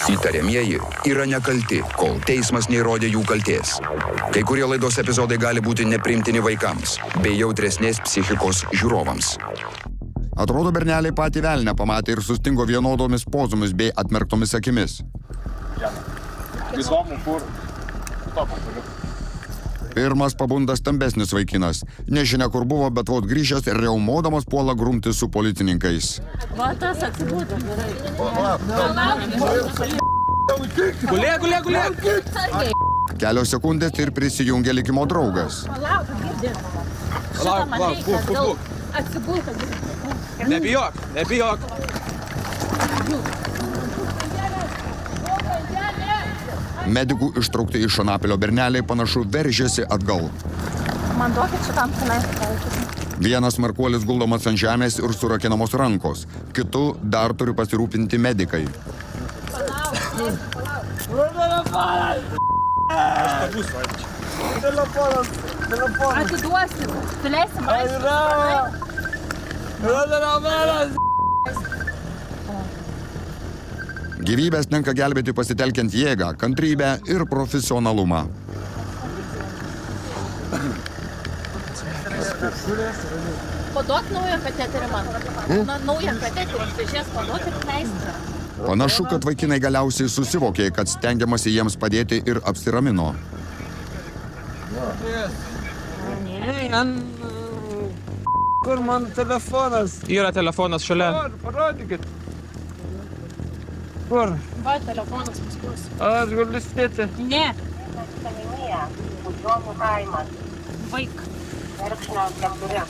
Įtariamieji yra nekalti, kol teismas neįrodė jų kaltės. Kai kurie laidos epizodai gali būti nepriimtini vaikams, bei jautresnės psichikos žiūrovams. Atrodo, berneliai patį velnę pamatė ir sustingo vienodomis pozomis bei atmerktomis akimis. Pirmas pabunda stambesnis vaikinas. Nežinia, kur buvo, bet vos grįžęs ir riaumodamas puola grumti su policininkais. Vatas atsibūdė. Gulė! Kelios sekundės ir prisijungė likimo draugas. Palauk. Atsibūdė. Nebijok. Medikų ištraukti iš Anapilio berneliai panašu veržėsi atgal. Man duokit šitam tenai. Vienas markuolis guldomas ant žemės ir surakinamos rankos. Kitu dar turi pasirūpinti medikai. Atiduosim. Tu leisim Gyvybės tenka gelbėti pasitelkiant jėgą, kantrybę ir profesionalumą. Paduok naują kateterį man. Naują kateterį, šešias paduok ir leisti. Panašu, kad vaikinai galiausiai susivokė, kad stengiamasi jiems padėti ir apsiramino. Kur man telefonas? Yra telefonas šalia. Parodykit. Kur? Va, telefonas paskui. Aš galiu spėti. Ne. Kaminėje, Pučionių kaimas. Vaik. Verkšnio 4.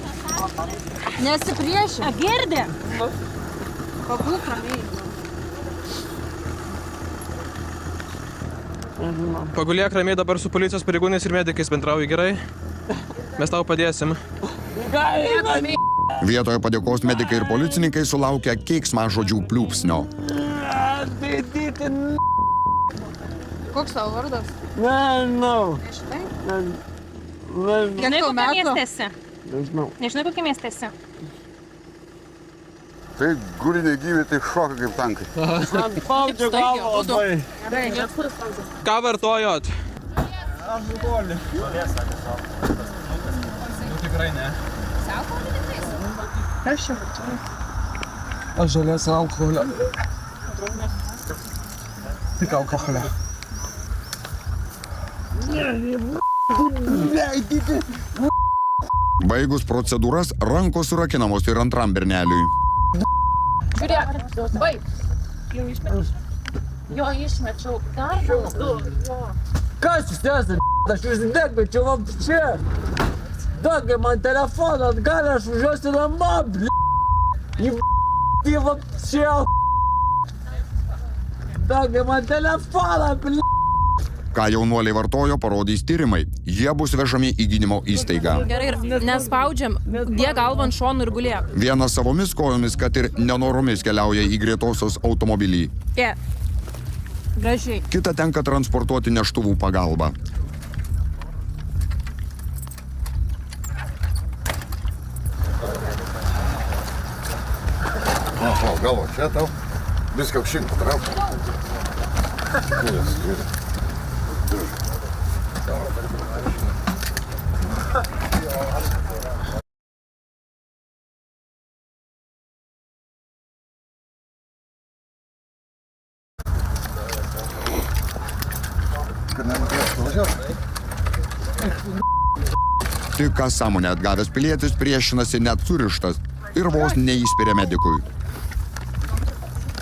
Nesipriešė. Girdė. Pabūk ramiai. Pagulėk ramiai, dabar su policijos pareigūnais ir medikais bendrauji, gerai? Mes tau padėsim. Vietoje padėkos medikai ir policininkai sulaukia keiksmažodžių pliūpsnio. Koks tavo vardas? Nežinau. Žinai, kokia miestėsi? Nežinau. Nežinai, kokia miestėsi? Tai guliniai gyvi, tai šoka kaip tankai. Man spaudžia galvą labai. Ką vartojot? Alkoholį. Tikrai ne. Aš čia vartoju. Aš žalės alkoholio. Tik alkoholio. Baigus procedūras, rankos surakinamos ir antram berneliui. Žiūrėk, baig. Jau išmečiau. Jo išmečiau. Dar du. Kas jūs esate? Aš jūs degmečiau вообще. Dagi man telefoną atgal, aš užuosiu namo, Jį вообще. Dagi man telefoną, Ką jaunuoliai vartojo, parodys tyrimai. Jie bus vežami į gydymo įstaigą. Gerai, ir nespaudžiam, dėk galvą ant šonų ir gulėk. Vienas savomis kojomis, kad ir nenoromis keliauja į greitosios automobilį. Gražiai. Kita tenka transportuoti neštuvų pagalbą. Galvo, čia tau. Viską aukšin patrauk. Tik ką sąmonę atgavęs pilietis priešinasi net surištas ir vos neįspyrė medikui.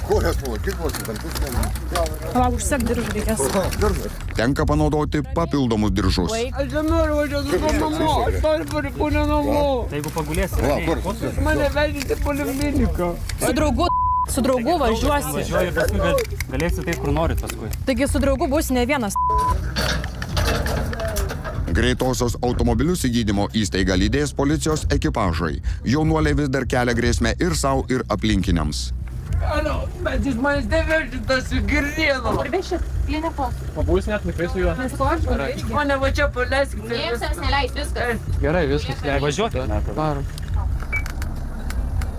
Kojas buvo, kiek vos ten pusvalandį. Palauk, užsek diržų reikės. Tenka panaudoti papildomus diržus. Aš nenoriu važiuoti namo, aš noriu pareikūnę namo. Jeigu pagulėsi, Mane vežėte polikliniką. Su draugu važiuosi. važiuoji ir paskui galėsi taip, kur norit paskui. Taigi su draugu bus ne vienas. Greitosios automobilius į gydymo įstaigą lydės policijos ekipažai. Jaunuoliai vis dar kelia grėsmę ir savo, ir aplinkiniams. Alio, bet jūs manęs nevežėte su girdienu. Kur vešit klinikos? Pabūs net nukrai su juo. Mane va čia paleiskite. Niekas neleis viskas. Gerai, viskas. Važiuoti. Varom.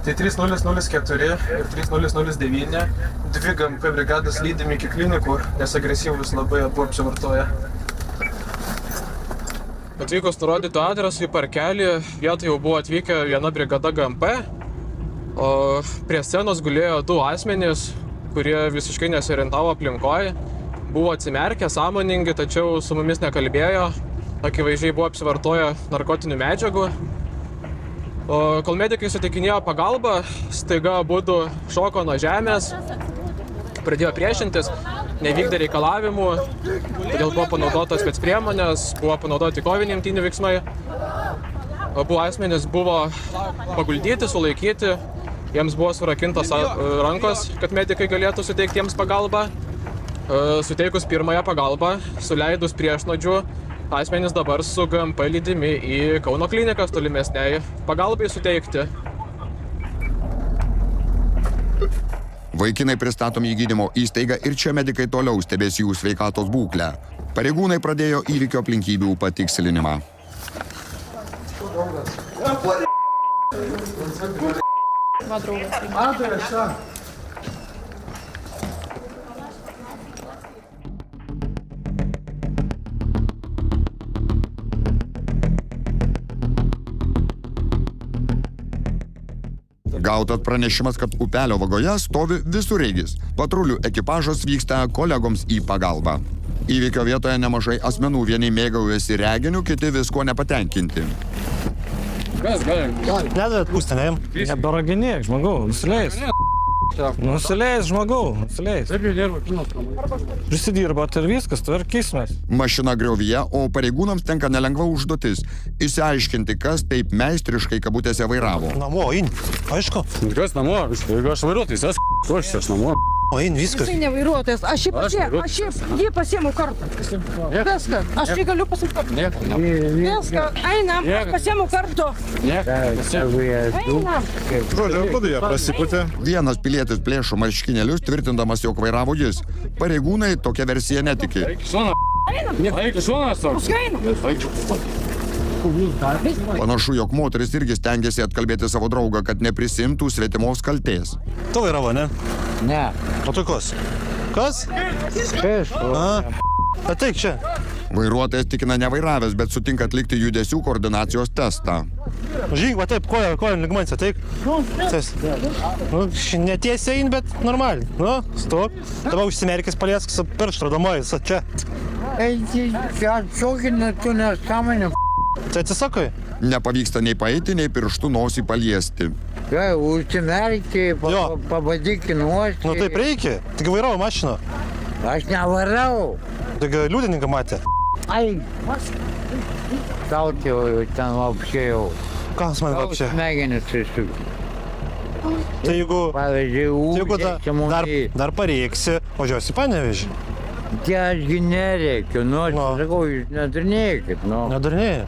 Tai 3004 ir 3009, dvi GMP brigadas lydimi iki klinikų, nes agresyvus labai abu apsivartoja. Atvykus nurodytų adresų į parkelį, vietoj jau buvo atvykę viena brigada GMP, o prie scenos gulėjo du asmenys, kurie visiškai nesiorientavo aplinkoje, buvo atsimerkę, sąmoningi, tačiau su mumis nekalbėjo, akivaizdžiai buvo apsivartoję narkotinių medžiagų. O kol medikai suteikinėjo pagalbą, staiga abudu šoko nuo žemės, pradėjo priešintis, nevykdė reikalavimų, todėl buvo panaudotos specpriemonės, buvo panaudoti koviniai imtynių veiksmai. Abu asmenys buvo paguldyti, sulaikyti, jiems buvo surakintos rankos, kad medikai galėtų suteikti jiems pagalbą. Suteikus pirmąją pagalbą, suleidus priešnuodžių, asmenys dabar su GMP lydimi į Kauno klinikas tolimesniai pagalbai suteikti. Vaikinai pristatomi į gydymo įstaigą ir čia medikai toliau stebės jų sveikatos būklę. Pareigūnai pradėjo įvykio aplinkybių patikslinimą. Va, draugas. Gautas pranešimas, kad upelio vagoje stovi visureigis. Patrulių ekipažas vyksta kolegoms į pagalbą. Įvykio vietoje nemažai asmenų, vieni mėgaujasi reginiu, kiti visko nepatenkinti. Kas gali? Nedavėt pūstę, ne? Neberaginėk, žmogau, nusileis. Nusileis, žmogau, nusileis. Prisidirbat ir viskas, tvarkysimės. Mašina griovyje, o pareigūnams tenka nelengva užduotis – išsiaiškinti, kas taip meistriškai kabutėse vairavo. Namo, in, aišku. Kas namo? Jeigu aš vairuotojas, aš namo. O in, viskas. Jisai nevairuotojas, aš jį pasiėmu kartą. Viskas, aš jį galiu pasiimti. Viskas, einam, aš pasiėmu kartu. Einam. Vienas pilietis plėšo marškinėlius, tvirtindamas, jog vairavo jis. Pareigūnai tokia versija netiki. Panašu, jog moteris irgi stengiasi atkalbėti savo draugą, kad neprisimtų svetimos kaltės. Tu vairavo, ne? Ne. O tu kas? Kas? Ateik čia. Vairuotojas tikina nevairavęs, bet sutinka atlikti judesių koordinacijos testą. Žyk, va taip, kojom ligmans, ateik. Netiesiai ein, bet normaliai. Nu, stop. Dabar užsimerkis paliesk su pirštą radomoji, čia. Atšokina, tu nesąmonė. Tai atsisakai? Nepavyksta nei paeiti, nei pirštų nosį paliesti. Užsimerki, pabadyki nosį. Nu taip reikia. Tik vairavo mašiną. Aš nevarau. Tik liudininką matė. Ai, tau ten vapšė jau. Kas man vapšė? Smegenis išsuk. Tai jeigu Pavyzdžiui, dar pareiksi, važiuosi į Panevėžį. Tai ašgi nereikiu, aš sakau, jūs nedarnėkit, Nedarnėji.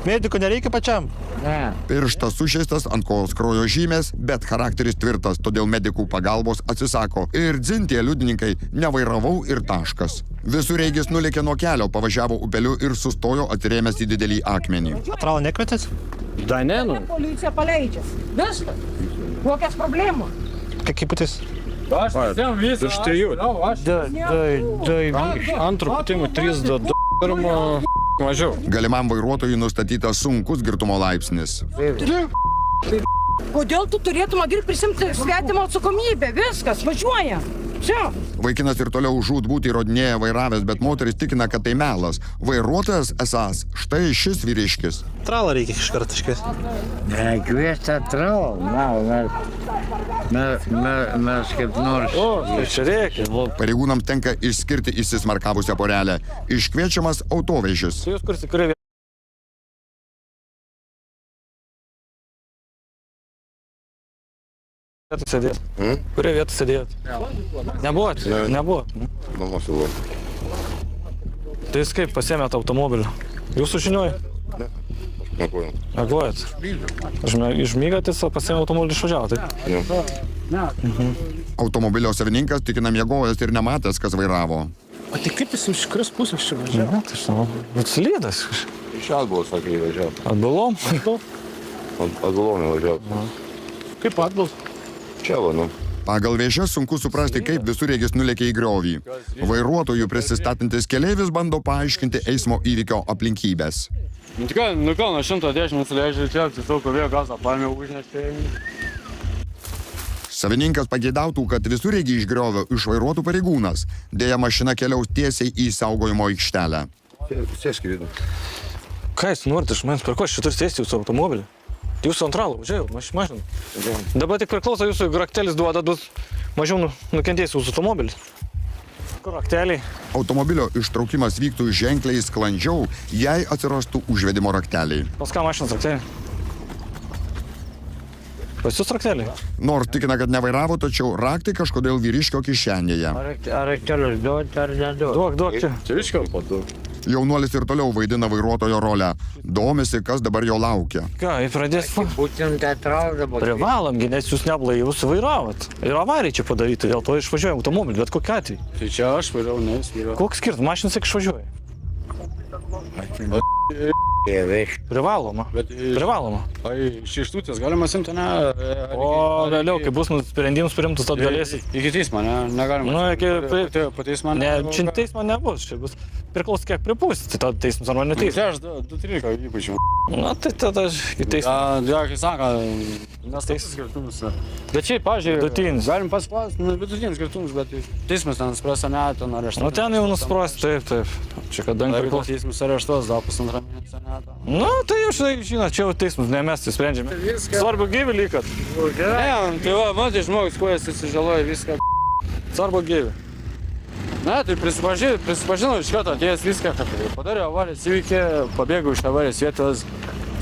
Medikų nereikia pačiam. Ne. Pirštas sužeistas, ant kojos kraujo žymės, bet charakteris tvirtas, todėl medikų pagalbos atsisako. Ir dzin tie liudininkai, nevairavau ir taškas. Visureigis nulėkė nuo kelio, pavažiavo upeliu ir sustojo atsirėmęs į didelį akmenį. Tralą nekvietėt? Da ne, nu. Policija paleidžia. Viskas. Kokias problemos? Kaip patys? Aš visą. Iš trijų. Antrų putimų 3, 2, pirmo mažiau. Galimam vairuotojui nustatytas sunkus girtumo laipsnis. Kodėl tu turėtum prisimti svetimą atsakomybę? Viskas, važiuoja. Čia. Vaikinas ir toliau žūtbūt įrodinėja vairavęs, bet moteris tikina, kad tai melas. Vairuotojas esąs štai šis vyriškis. Tralą reikia iškart iškės. Ne, kviesti tralą. Mes kaip nors. Tai čia reikia. Pareigūnams tenka išskirti įsismarkavusią porelę. Iškviečiamas autovežis. Jūs kursi, kurie vietą sėdėt? Kurie vietą sėdėt? Nebuvot? Nebuvo. Tai jūs kaip pasiėmėt automobilį? Jūsų žinioj? Ne. Aklojat? Išmygatės, pasiėmė automobilį išvažiavo, taip? Automobilio savininkas tikina miegojęs ir nematęs, kas vairavo. O tai kaip jis iš kurios pusės čia važiavo? Tai žinau, atsilydas. Iš atbulos, sakė, įvažiavo. Atbulom? Atbulom įvažiavo. Kaip atbals? Čia va, nu. Pagal viešas sunku suprasti, kaip visureigis nulėkė į griovį. Vairuotojų prisistatantis keleivis bando paaiškinti eismo įvykio aplinkybės. Tikrai, nukalno 110 nusileidžia čia, atsisauko vėjo gazą, paėmė užnešti. Savininkas pageidautų, kad visureigį iš griovio išvairuotų pareigūnas. Deja, mašina keliaus tiesiai į saugojimo aikštelę. Sėskį vidų. Ką jūs norite iš manęs, per ko aš čia turiu sėsti jūsų automobilį? Jūsų antralą, važiavau, mašiną. Dabar tik priklauso jūsų, jeigu raktelis duoda, mažiau nukentės jūsų automobilis. Kur rakteliai? Automobilio ištraukimas vyktų ženkliai sklandžiau, jei atsirastų užvedimo rakteliai. Pas ką mašinas rakteliai? Pas jūs rakteliai? Nors tikina, kad nevairavo, tačiau raktai kažkodėl vyriškio kišenėje. Ar raktelius duoti ar neduoti? Duok čia. Čia viškiau paduok. Jaunuolis ir toliau vaidina vairuotojo rolę. Domisi, kas dabar jo laukia. Ką, jį pradės... Būtent atraudama. Privalomgi, nes jūs neblaivus vairavot. Ir avarijai čia padaryti, dėl to išvažiuojam automobilį, bet kokiu atveju. Tai čia aš važiavau, ne jis važiavau. Koks skirtas, mašinas tik išvažiuoja. Privaloma. Privaloma. Ai, šeštutės galima simti, ne? O vėliau, kai bus sprendimus priimtus, tad galėsi. Iki teismo, ne? Negalima. Nu, iki... Po teismo, ne? Čia teismo nebus, čia bus. Priklauso, kiek pripūsti, tada teismas arba neteismas. Čia aš 2-13 ypač. Na, tai tada į teismą. Ja, kai sako, nes teismas skirtumus. Bet čia, pažiūrėjau, vidutinis. Galim pasiklausti, vidutinis skirtumus, bet teismas ten spręs, ne, ten areštuos. Nu, ten jau nuspręs, taip. Čia kadangi priklauso. Teismas areštuos, dar pusantrą mėnesį, ne. Nu, tai jau žinot, čia jau teismas, ne mes tai sprendžiame. Svarbu gyvį likat. Ne, tai va, matai, žmogus, kuo jis susižaloja viską. Svarbu gyvį. Na, tai prisipažinau iš karto atėjęs viską, kad padarė avarijos įvykį, pabėgau iš avarijos vietos,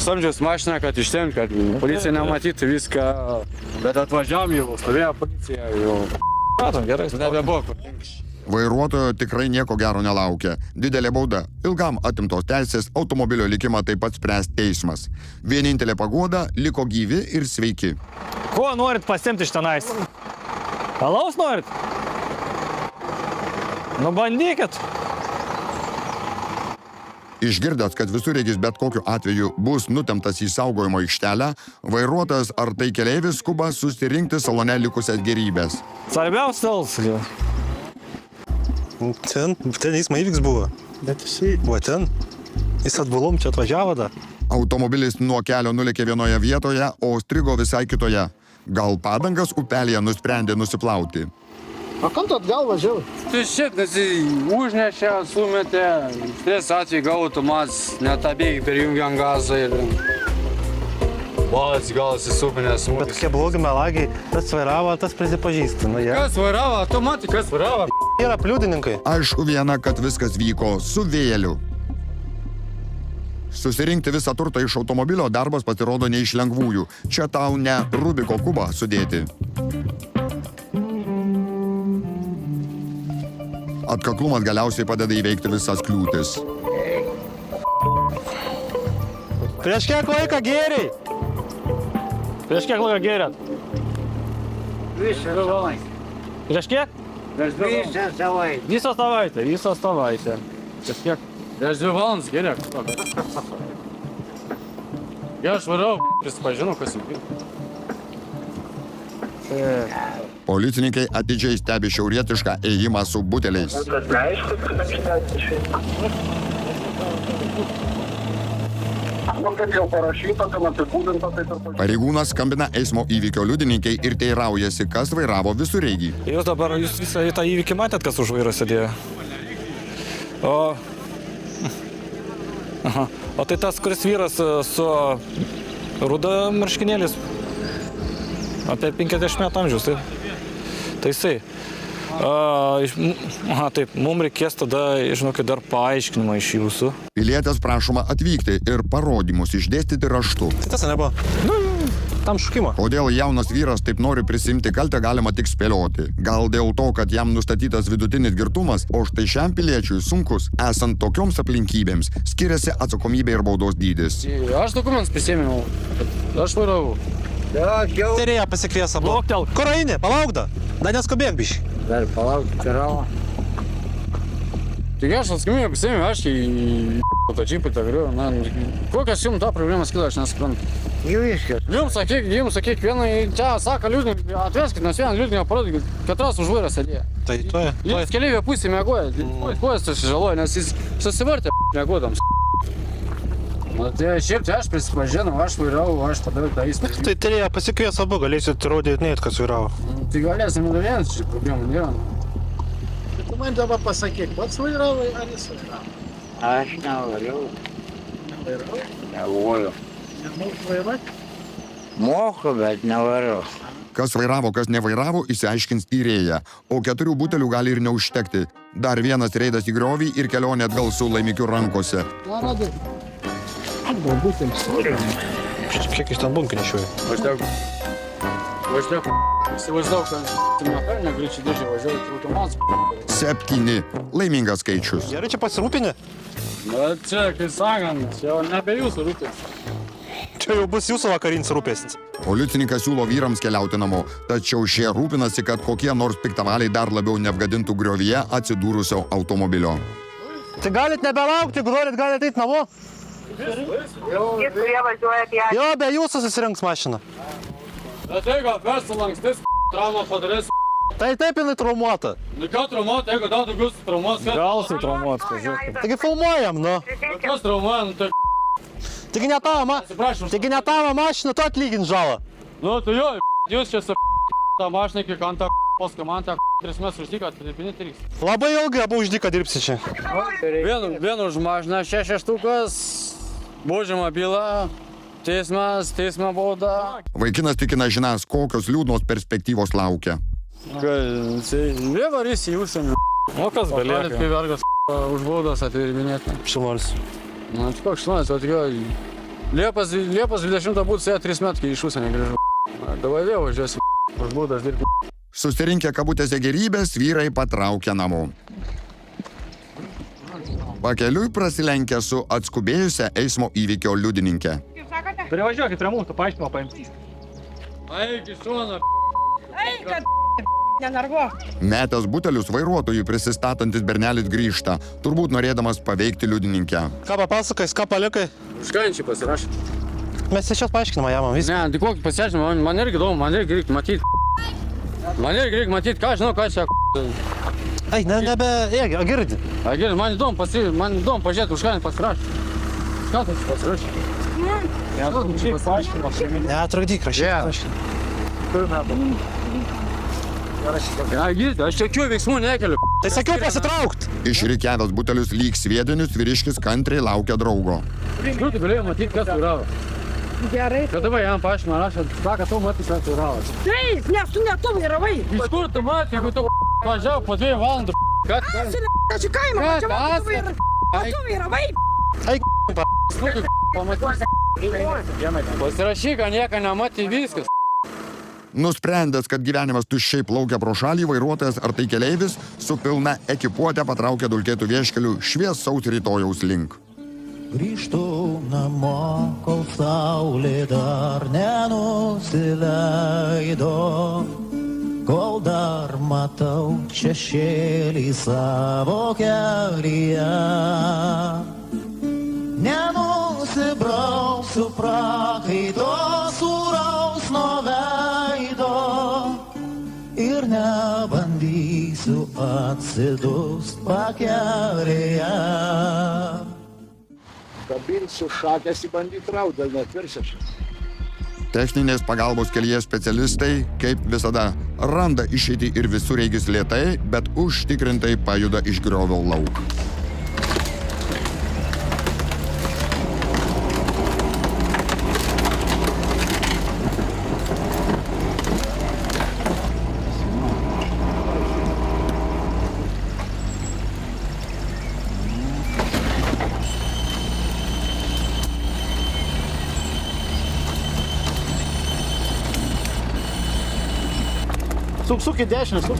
stamdžiaus mašiną, kad ištemti, kad policija nematytų viską, bet atvažiavom jau, stovėjo policija jau. Matom, gerai. Nebebuvo. Vairuotojo tikrai nieko gero nelaukia. Didelė bauda, ilgam atimtos teisės, automobilio likimą taip pat spręs teismas. Vienintelė paguoda - liko gyvi ir sveiki. Ko norit pasiimti iš tenais? Alaus norit? Nu bandykit. Išgirdęs, kad visureigis bet kokiu atveju bus nutemtas į saugojimo aikštelę, vairuotojas ar tai keleivis skuba susirinkti salone likusias gėrybės. Svarbiausias. Ten eismo įvyks buvo. Bet jisai buvo ten. Jis atbulom čia atvažiavo dar. Automobilis nuo kelio nulėkė vienoje vietoje, o strigo visai kitoje. Gal padangas upelėje nusprendė nusiplauti. O kam tu atgal važiavai? Tai šiaip, nes užnešė, sumetė, stres atveju gal automatas, net abieji perjungė ant gazą ir... Balas gal įsisupinės smūgis. Bet kokie blogi melagiai, tas vairavo, tas prisipažįsta. Nu, ja. Kas vairavo? Tu matai, kas vairavo? Yra pliudininkai. Aišku viena, kad viskas vyko su vėliu. Susirinkti visą turtą iš automobilio darbas pasirodo ne iš lengvųjų. Čia tau ne Rubiko kubą sudėti. Atkaklumas galiausiai padeda įveikti visas kliūtis. Prieš kiek laiką gėriai? Prieš kiek laiką gėrėt? Prieš kiek? Visą savaitę. Visą savaitę. Prieš kiek? Prieš 2 valandas gėrė. Ja, aš varau, prisipažinau, kas įvyko. Policininkai atidžiai stebi šiaurietišką ėjimą su buteliais. Pareigūnas skambina eismo įvykio liudininkai ir teiraujasi, kas vairavo visureigį. Jūs visą tą įvykį matėt, kas už vairo sėdėjo? O tai tas, kuris vyras su ruda marškinėlis, apie 50 metų amžiaus, tai jisai. Taip, mums reikės tada, žinokit, dar paaiškinimą iš jūsų. Pilietės prašoma atvykti ir parodymus išdėstyti raštu. Tai tas nebuvo. Tam šukimo. Kodėl jaunas vyras taip nori prisimti kaltę, galima tik spėlioti. Gal dėl to, kad jam nustatytas vidutinis girtumas, o štai šiam piliečiui sunkus, esant tokioms aplinkybėms, skiriasi atsakomybė ir baudos dydis. Aš dokumentus prisėmiau. Aš vairavau. Terėja pasikvies abu. Kur eini? Palauk da. Da neskubėk bišį. Dar palauk, piravo. Tik aš atskambėjau, prisėmiau, aš į tą džipą tą griu. Kokias jums ta problemas kilo, aš nesuprantu. Jau viskas. Jums sakyk, vieną čia sako liūdinį, atveskit, nes vieną liūdinį parodykit, katras už vairą sėdėjo. Tai tuoj. Jis keleivio pusė mėgoja, kojas susižaloja, nes jis susivartė mėgodams. Tai šiaip tai aš prisipažinau, aš vairau, aš padariau tą įspūdį. Tai turėjo pasikvies abu, galėsit įrodinėti, kas vairavo. Tai galėsim įrodinėti, čia problemų nėra. Tu man dabar pasakyk, pats vairavai, ar jis vairavo? Aš nevariau. Nevairavai? Nevoju. Nemoku vairuoti? Moku, bet nevariau. Kas vairavo, kas nevairavo, išsiaiškins tyrėja, o 4 butelių gali ir neužtekti. Dar vienas reidas į griovį ir kelionė atgal su laimikiu rankose. Radai. Kiek jis ten bunkį nešioja? Važiuok. Įsivaizduoju, kad makarinę greičiai dėžę važiuoju automatas. 7. Laimingas skaičius. Gerai čia pasirūpinė? Na čia, kai sakant, čia nebe jūsų rūpės. Čia jau bus jūsų vakarinis rūpesnis. Policininkas siūlo vyrams keliauti namo, tačiau šie rūpinasi, kad kokie nors piktavaliai dar labiau neapgadintų griovyje atsidūrusio automobilio. Tai galit nebelaukti, jeigu norit, galit eiti namo. Jis, kurie važiuoja apie Jo, be jūsų susirinks mašiną. Bet jeigu persilankstis, traumą padarys. Tai taip jinai traumuota. Nu ką traumuot, jeigu dar daugiau traumuos, kad... Gal tai traumuot, pažiūrėk. Taigi filmuojam, nu. Kas traumuoja, nu tai... Taigi ne tavo mašiną, tu atlygint žalą. Nu tai jo, jūs čia su tą mašiną, kiek ant tą paskui man tą 3 metrus uždyką, tai 3. Labai ilgai abu uždyką dirbsi čia. Vienu už mašiną 6 štukas, baudžiama byla, teismo bauda. Vaikinas tikina žinas, kokios liūdnos perspektyvos laukia. Vėl varys į užsienį. O kas belieka? Kai vergas už baudas atvirminėti. Šilnoris. Na, tai koks šilnoris, o tikio Liepos 20 būtų su 3 metai iš užsienį grįžau. Davai vėl važiuosi už baudas dirbti. Susirinkę kabutėse gerybės, vyrai patraukia namo. Pakeliui prasilenkia su atskubėjusia eismo įvykio liudininkė. Privažiuokit prie mūsų, paaiškinimo paimti. Eik iš šono, Eik, kad nenarvuok. Metęs butelius vairuotojui prisistatantis bernelis grįžta, turbūt norėdamas paveikti liudininkę. Ką papasakais, ką palikai? Užkančiai pasirašė. Mes čia paaiškinamą jamam viską. Ne, tai kokį pasiaiškinimą, man irgi įdomu, man irgi reikia matyti. Man irgi reikia matyti, ką žinau, ką čia... Ai, girdi. Girdi, man įdomu pažiūrėti, už ką jis pasirašė. Ką tai pasirašė? Ne, trukdyk, rašyk. Girdi, aš jokių veiksmų nekeliu. Tai sakiau pasitraukt. Išrikiavęs butelius lyg sviedinius, vyriškis kantriai laukia draugo. Kur tu galėjai matyti, kas vairavo? Gerai. Kad dabar jam paaiškino, rašė, sako, tu matys, kas vairavo. Taip, nes tu ne tu vairavai. Iš kur tu matys, jeigu tu važiavo po 2 valandų? Ačiū kaimą, mačiau, tu vairavai. Pasirašyk, nieko nematė viskas. Nusprendęs, kad gyvenimas tuščiai plaukia pro šalį, vairuotojas ar tai keleivis su pilna ekipuotė patraukia dulkėtų vieškelių šviesaus rytojaus link. Grįžtu namo, kol saulė dar nenusileido, kol dar matau šešėlį savo kelyje. Nenusibrausiu prakaito sūraus nuo veido ir nebandysiu atsidust pakelėje. Kabinsiu šakės į bandyt raut, dėl netvirsiaš. Techninės pagalbos kelyje specialistai, kaip visada, randa išeitį ir visureigis lėtai, bet užtikrintai pajuda iš griovio lauk. Suk į dešinę, suk.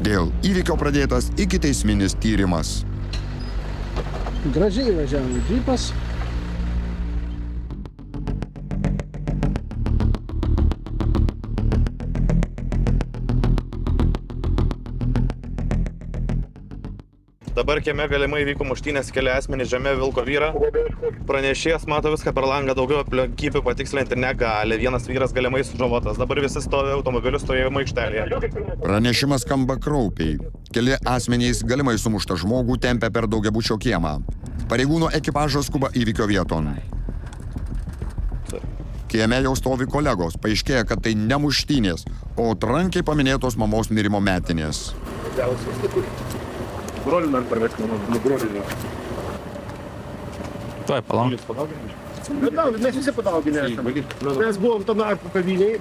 Dėl įvykio pradėtas ikiteisminis tyrimas. Gražiai važiavo džipas. Dabar kieme galimai vyko muštynės, keli asmenys žemė vilko vyrą. Pranešėjas mato viską per langą, daugiau aplinkybių patikslinti negali. Vienas vyras galimai sužalotas. Dabar visi stovi automobilių stovėjimo aikštelėje. Pranešimas skamba kraupiai. Keli asmenys galimai sumuštą žmogų tempia per daugiabučio kiemą. Pareigūnų ekipažas skuba įvykio vieton. Kieme jau stovi kolegos. Paaiškėja, kad tai ne muštynės, o trankiai paminėtos mamos mirimo metinės. Brolių nori parvesti, brolių. Tuoj, palauk. Mes visi padauginę esame. Mes buvom tame arkų kaviniai,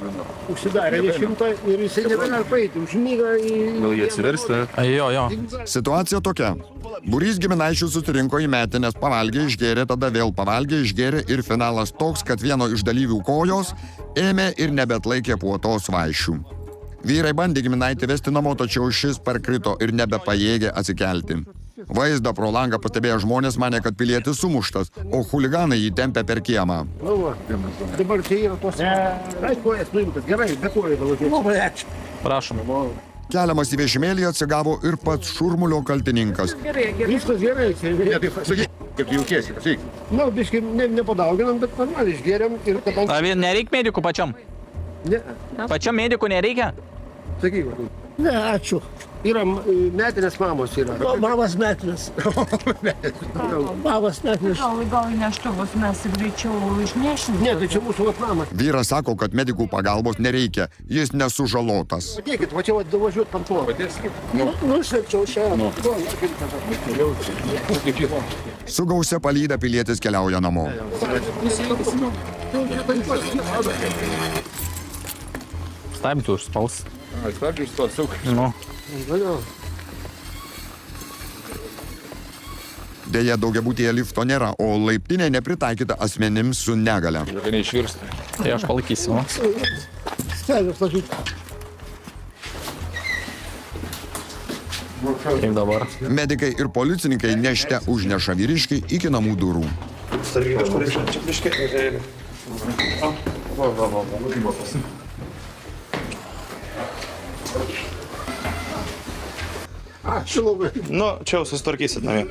užsidarė 10 ir jisai nebegali paeiti, užmyga į... Gal jie atsiversti? Jo. Situacija tokia. Būrys giminaičių susirinko į metinės, pavalgė, išgėrė, tada vėl pavalgė, išgėrė ir finalas toks, kad vieno iš dalyvių kojos ėmė ir nebeatlaikė puotos vaišių. Vyrai bandė giminaitį vesti namo, tačiau šis parkrito ir nebepajėgė atsikelti. Vaizdą pro langą pastebėję žmonės manė, kad pilietis sumuštas, o chuliganai jį tempė per kiemą. Dabar čia yra tos... kojas nuimtas, gerai, be kojų galvoju. Prašom. Keliamas į vežimėlį atsigavo ir pats šurmulio kaltininkas. Viskas gerai. Kaip jautiesi, sakyk. Na, biškai nepadauginam, bet normaliai išgėrėm ir... Nereikia medikų pačiam? Ne. Pačiam medikų nereikia? Sakyk. Ne, ačiū. Yra metinės mamos yra. Mamas metinės. Mamas metinės. Gal neštuvus mes greičiau išnešim. Ne, tai čia mūsų mamas. Vyras sako, kad medikų pagalbos nereikia, jis nesužalotas. Ateikit, va čia važiuot pantuo. Nušlepčiau šią. Su gausia palyda pilietis keliauja namo. Stabdžiu užspaus. Stabdžiu užspaus. Nu. Deja, daugiabutyje lifto nėra, o laiptinė nepritaikyta asmenims su negale. Neišvirsti. Tai aš palaikysiu. Stengiuos lažyti. Kaip dabar? Medikai ir policininkai nešte užneša vyriškį iki namų durų. Ačiū labai. Nu, čia jau susitvarkysit namie.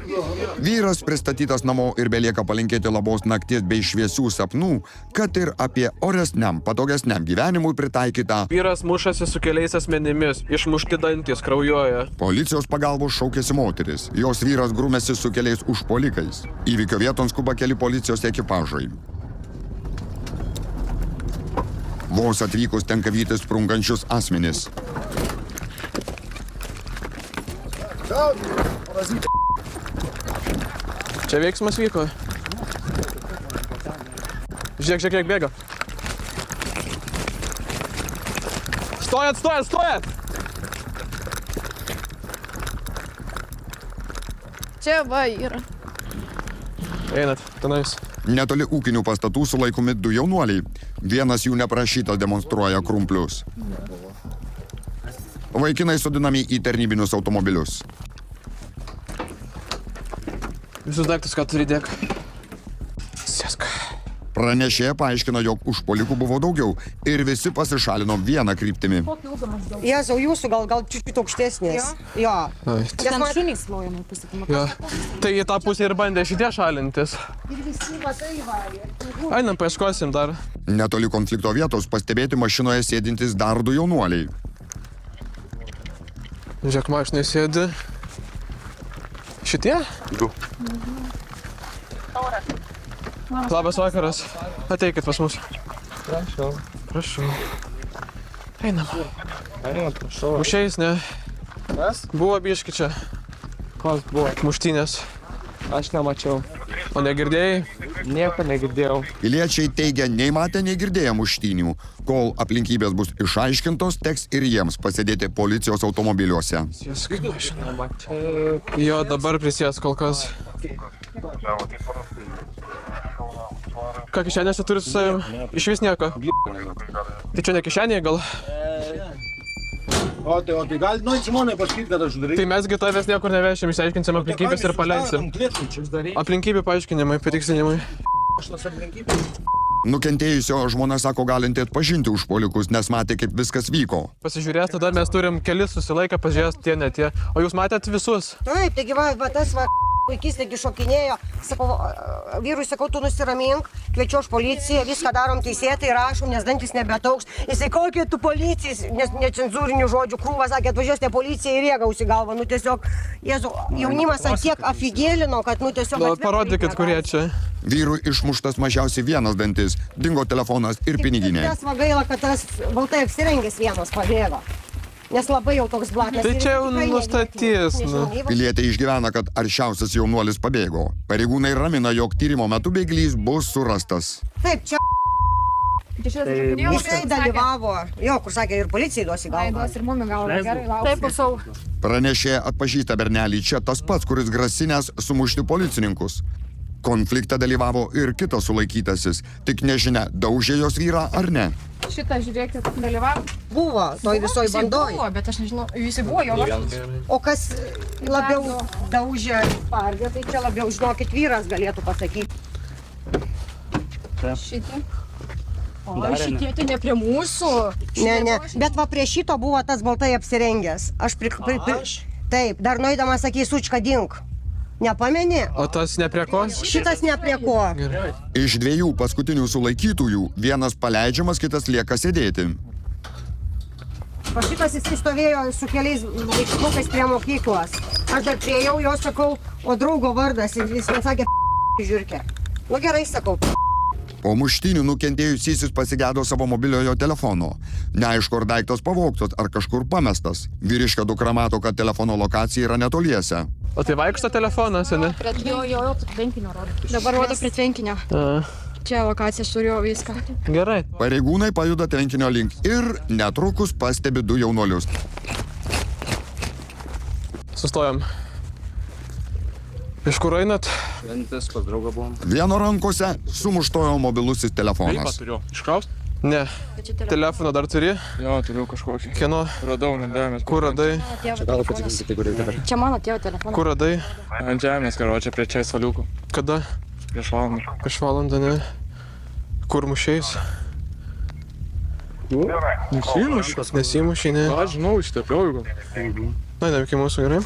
Vyras pristatytas namo ir belieka palinkėti labos nakties bei šviesių sapnų, kad ir apie oresniam, patogesniam gyvenimui pritaikytą. Vyras mušasi su keliais asmenimis, išmušti dantis, kraujuoja. Policijos pagalbos šaukėsi moteris. Jos vyras grūmėsi su keliais užpuolikais. Įvykio vieton skuba keli policijos ekipažai. Vos atvykus tenka vytis sprunkančius asmenis. Čia veiksmas vyko. Žiūrėk, kiek bėga. Stojat! Čia va yra. Einat, tenais. Netoli ūkinių pastatų sulaikomi 2 jaunuoliai. Vienas jų neprašytas demonstruoja krumplius. Vaikinai sodinami į tarnybinius automobilius. Visus daiktus, ką turi dėk. Sėsk. Pranešėja paaiškino, jog užpuolikų buvo daugiau ir visi pasišalino vieną kryptimį. Jėzau, jūsų gal čiut aukštesnės. Jo. Ten šunys lojami pasakymą. Jo. Tai į tą pusę ir bandė šitie šalintis. Ir visi va tai varė. Einam, paieškosim dar. Netoli konflikto vietos pastebėti mašinoje sėdintys dar 2 jaunuoliai. Žiūrėk, mašinai sėdi. Šitie? 2. Labas vakaras. Ateikit pas mus. Prašau. Einam. Prašau. Mušiais, ne? Buvo biški čia. Kas buvo? Muštynės. Aš nemačiau. O negirdėjai? Nieko negirdėjau. Piliečiai teigia, nei matę, nei girdėję muštynių. Kol aplinkybės bus išaiškintos, teks ir jiems pasėdėti policijos automobiliuose. Sėsk mašiną. Jo, dabar prisės kol kas. Ką kišenėse turi su savim? Iš vis nieko. Tai čia ne kišenėje gal? O tai gal, Simonai, pasakyti, kad aš darai. Tai mesgi tavęs niekur nevešim, išsiaiškinsim aplinkybės ir paleisim. Aplinkybių paaiškinimai, patikslinimai. Nukentėjusio žmona sako galinti atpažinti užpuolikus, nes matė, kaip viskas vyko. Pasižiūrės, tada mes turim kelis susilaikę, pažiūrės tie, ne tie. O jūs matėt visus? Taip, taigi va tas vaikys taigi šokinėjo. Sakau, vyrui sakau, tu nusiramink, kviečiu aš policiją, viską darom teisėtai, rašom, nes dantis nebetauks. Jisai, kokie tu policijais, nes necenzūrinių žodžių krūvą, sakė, atvažiuos tie policija ir rėga užsigalva. Nu tiesiog, Jėzu, jaunimas ant tiek afigėlino, kad nu tiesiog... Parodykit, kurie čia. Vyrui išmuštas mažiausiai vienas dantis, dingo telefonas ir piniginė. Tas va gaila, kad tas baltai apsirengęs vienas pabėgo. Nes labai jau toks blatas. Tai čia jau nustatys. Pilietė išgyvena, kad aršiausias jaunuolis pabėgo. Pareigūnai ramina, jog tyrimo metu bėglys bus surastas. Taip, čia... Jisai dalyvavo, jo, kur sakė, ir policijai duos į galvą. Duos ir mumi galvą, gerai, lauksiu. Taip, pusau. Pranešė atpažįsta bernelį, čia tas pats, kuris grasinęs sumušti policininkus. Konflikte dalyvavo ir kitas sulaikytasis, tik nežinia, daužė jos vyrą ar ne. Šitą, žiūrėkit, dalyvavo. Buvo, toj visoj bandoj. Buvo, bet aš nežinau, jis buvo jo. O kas labiau daužė spardė, tai čia labiau, žinokit, vyras galėtų pasakyti. Šitie? O, šitie tai ne prie mūsų. Ne, bet va prie šito buvo tas baltai apsirengęs. Taip, dar nueidamas sakė, sučka dink. Nepameni? O tas ne prie ko? Šitas ne prie ko. Iš dviejų paskutinių sulaikytųjų vienas paleidžiamas, kitas lieka sėdėti. O šitas jis stovėjo su keliais vaikinukais prie mokyklos. Aš dar priejau, jo sakau, o draugo vardas, jis man sakė, žiūrkė. Nu gerai, sakau. Po muštynių nukentėjusysis pasigėdo savo mobiliojo telefono. Neaišku, ar daiktas pavogtas, ar kažkur pamestas. Vyriška dukra mato, kad telefono lokacija yra netoliese. O tai vaikšto telefonas, ne? Jo, tvenkinio rodo. Dabar rodo prie tvenkinio. Čia lokacija surėjo viską. Gerai. Pareigūnai pajuda tvenkinio link ir netrukus pastebi du jaunuolius. Sustojam. Iš kur einat? Ventis, pas draugą buvom. Vieno rankose sumuštojo mobilusis telefonas. Turiu. Iškraust? Ne. Telefoną dar turi? Jo, turiu kažkokį. Kieno? Radau, nedavėmės. Kur radai? Čia mano tėvo telefonas. Kur radai? Ant žemės, karočią, prie čia svaliukų. Kada? Prieš valandą. Prieš valandą, ne. Kur mušiais? Nesimušiai, ne. Aš žinau, ištepiau gal. Na, ne, iki mūsų gerai?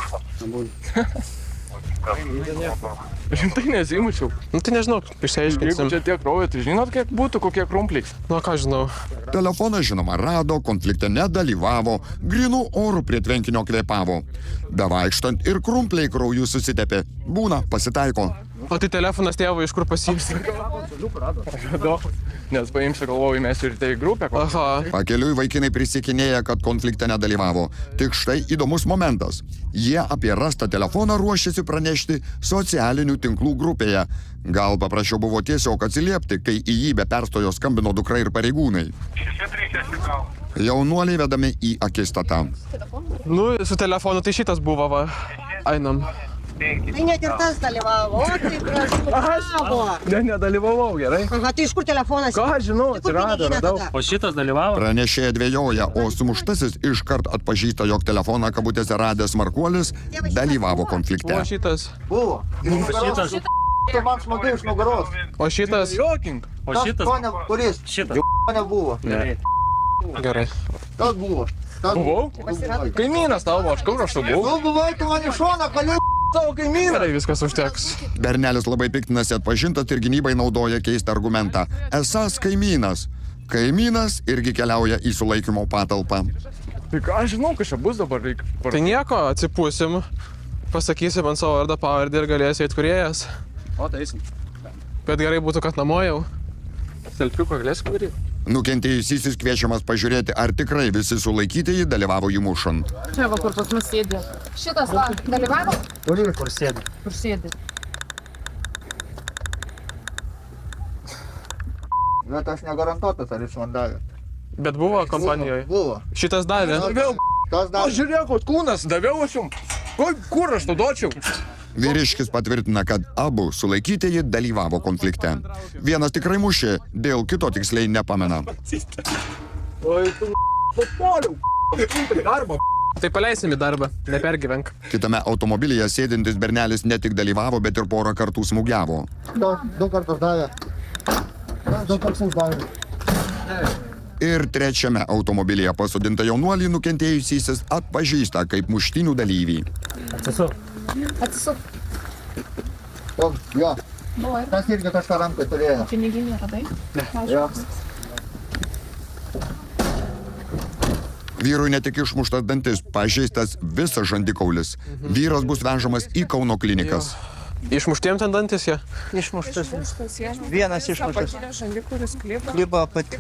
Rimtai nesimušiau. Nu tai nežinau, išsiaiškinsim. Jeigu čia tiek kraujo, tai žinot, kiek būtų, kokie krumpliai? Nu, ką žinau. Telefoną, žinoma, rado, konflikte nedalyvavo, grynų orų prie tvenkinio kvėpavo. Bevaikštant ir krumpliai krauju susitepė. Būna, pasitaiko. O tai telefonas tėvo iš kur pasiimsi? Radau, nes paimsiu, galvoju, mes ir tai grupę. Aha. Pakeliui vaikinai prisikinėja, kad konflikte nedalyvavo. Tik štai įdomus momentas. Jie apie rastą telefoną ruošiasi pranešti socialinių tinklų grupėje. Gal paprašiau buvo tiesiog atsiliepti, kai į jį be perstojo skambino dukra ir pareigūnai. Jaunuoliai vedami į akistatą. Nu, su telefonu tai šitas buvo, va. Einam. Tai net ir tas dalyvavo, o tai gražu. Nedalyvavau, gerai. Aha, tai iš kur telefonas? Ką žinau, atsirado, radau. O šitas dalyvavo? Pranešėja dvejoja, o sumuštasis iškart atpažįsta, jog telefoną kabutėse radęs markuolis dalyvavo konflikte. O šitas? Buvo. Šitas. Tai man smagiai iš nugaros. O šitas? Jokink. O šitas? Kuris? Šitas. Nebuvo. Gerai. Kas buvo? Buvau? Kaimynas tavo, aš kur aš tu buvau? Tu buvai, tu man iš šoną kalėjau. Savo kaimyną. Gerai, viskas užteks. Bernelis labai piktinasi atpažintas ir gynybai naudoja keistą argumentą. Esas kaimynas. Kaimynas irgi keliauja į sulaikymo patalpą. Tai ką aš žinau, kas čia bus dabar reikia. Tai nieko, atsipūsim, pasakysim ant savo vardą pavardę ir galėsi eit kuriejas. O, tai eisim. Bet gerai būtų, kad namo jau. Selfiuką galėsim daryti? Nukentėjusysis kviečiamas pažiūrėti, ar tikrai visi sulaikytieji dalyvavo jį mušant. Čia va, kur pas mus sėdė. Šitas va, dalyvavo? Kur sėdi? Kur sėdė? Bet aš negarantuotas, ar jis man davė. Bet buvo kompanijoje? Buvo. Šitas davė? Daviau. Kas davė? O žiūrėk, kūnas, daviau aš jums. Kur aš tu duočiau? Vyriškis patvirtina, kad abu sulaikytieji dalyvavo konflikte. Vienas tikrai mušė, dėl kito tiksliai nepamena. Oi, tu poliau, darbą. Tai paleisim į darbą, nepergyvenk. Kitame automobilyje sėdintis bernelis ne tik dalyvavo, bet ir porą kartų smūgiavo. Du kartus davė. Ir trečiame automobilyje pasodinta jaunuolį nukentėjusysis atpažįsta kaip muštynių dalyvį. Atsisuk. Jo. Tas irgi kažką rankai turėjo. Piniginį radai? Jo. Vyrui ne tik išmuštas dantis, pažeistas visas žandikaulis. Vyras bus vežamas į Kauno klinikas. Išmuštiem ten dantis jie? Išmuštas. Vienas išmuštas. Kliba pati.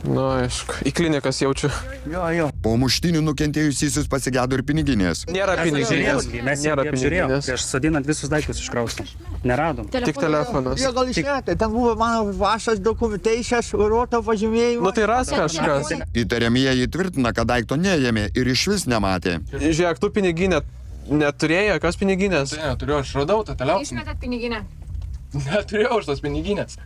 Na, aišku. Į klinikas jaučiu. Jo. Po muštynių nukentėjusysis pasigėdo ir piniginės. Nėra piniginės. Nėra piniginės. Prieš sadinant visus daiktus iškraustom. Neradom. Tik telefonas. Jo, gal išmetė. Ten buvo mano vašas dokumenteisas, vairuotojo pažymėjimas. Nu tai ras kažkas. Įtariamieji tvirtina, kad daikto neėmė ir išvis nematė. Žiūrėk, tu piniginę neturėjai, kas piniginės? Neturiu, aš radau tą telefoną. Išmetėt piniginę. Neturėjau aš tos piniginės.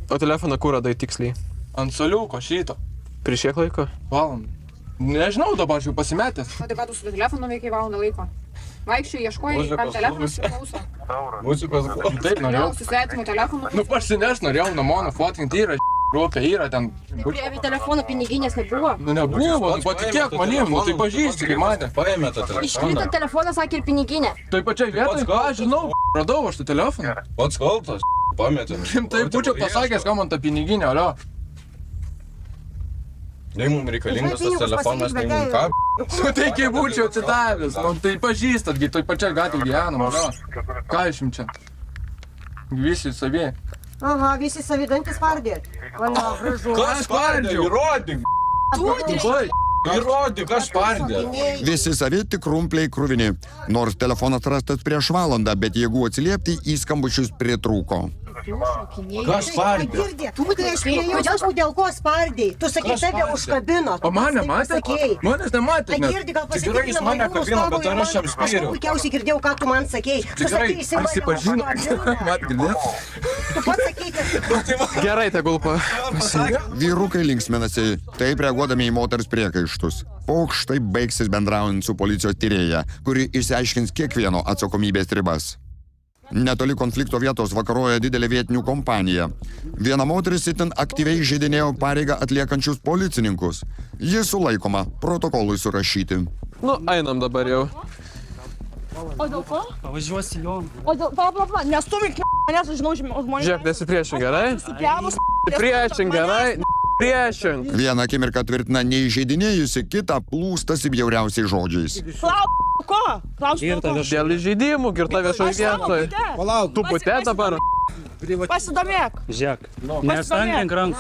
O telefoną kur radai tiksliai? Ant soliuko šito. Prieš kiek laiko? Valandą. Nežinau, dabar aš jau pasimetęs. O tai ką tu su telefonu veikiai valandą laiko? Vaikščiai, ieškojai, kam telefonas priklauso. Muzikos klauso. Taip, norėjau. Su svetimu telefonu. Nu, parsineš, norėjau namo nufotinti, yra grupė, yra ten. Prie telefono piniginės nebuvo. Nu, nebuvo, nu, patikėk manim, nu, tai pažįsti, kaip matė. Paėmė tą telefoną. Iškrito telefoną, sakė, ir piniginė. Tai pačiai vietoj, ką aš žinau, radau aš tą telefoną. Pats kaltas, pametė. Tai būčiau pasakęs, kam man tą piniginę, alio. Nei mums reikalingas tas telefonas, nei mums ką. Nu, tai kai būčiau atsidavęs, nu, tai pažįstat, kai toj pačiai gatvėje gyvenam, alio. Ką išim čia? Visi savi. Aha, visi savi dantis spardė. Vana, gražu. Kas spardė? Įrodyk. Įrodyk, aš spardė. Visi savi tik rumpliai kruvini. Nors telefonas rastas prieš valandą, bet jėgų atsiliepti į skambučius pritrūko. Kas spardė? Tu sakau, dėl ko spardėjai? Tu sakei, tave užkabino. O mane matėt? Manęs nematėt, Tai nes. girdi, gal Tai gerai, jis mane kabino, bet ar aš jam Aš spyriau? puikiausiai girdėjau, ką tu man sakei. Tu sakei, jis mane užkabino. Mat, girdėt? Tu pats sakei, kad... Gerai, tegul pa. Vyrukai linksminasi, taip reaguodami į moters priekaištus. Pokštai baigsis bendraujant su policijos tyrėja, kuri išsiaiškins kiekvieno atsakomybės ribas. Netoli konflikto vietos vakaroja didelė vietinių kompanija. Viena moteris itin aktyviai žaidinėjo pareigą atliekančius policininkus. Ji sulaikoma protokolui surašyti. Nu, einam dabar jau. O dėl ko? Pavažiuosi jo. O dėl... Pala, nestumik, manęs, žinau, žmonės. Žiūrėk, nesipriešink, gerai? Priešink, gerai? Priešink. Vieną akimirką tvirtina neįžeidinėjusi, kitą plūstasi bjauriausiais žodžiais. Ko? Klausiu, Dėl įžeidimų, girta viešoje vietoje. Palauk. Tu putė dabar. Pasidomėk. Žiūrėk. Nestankink rankų.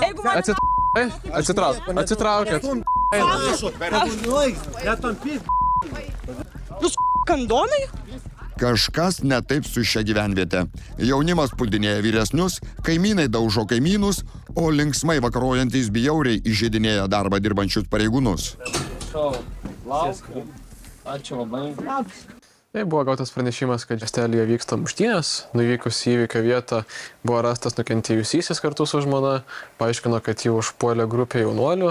Atsitraukėt. Jūs kandonai? Kažkas ne taip su šia gyvenviete. Jaunimas puldinėja vyresnius, kaimynai daužo kaimynus, o linksmai vakarojantys bjauriai įžeidinėja darbą dirbančius pareigūnus. Ačiū labai. Tai buvo gautas pranešimas, kad miestelyje vyksta muštynės. Nuvykus į įvykio vietą buvo rastas nukentėjusysis kartu su žmona. Paaiškino, kad jį užpuolė grupė jaunuolių.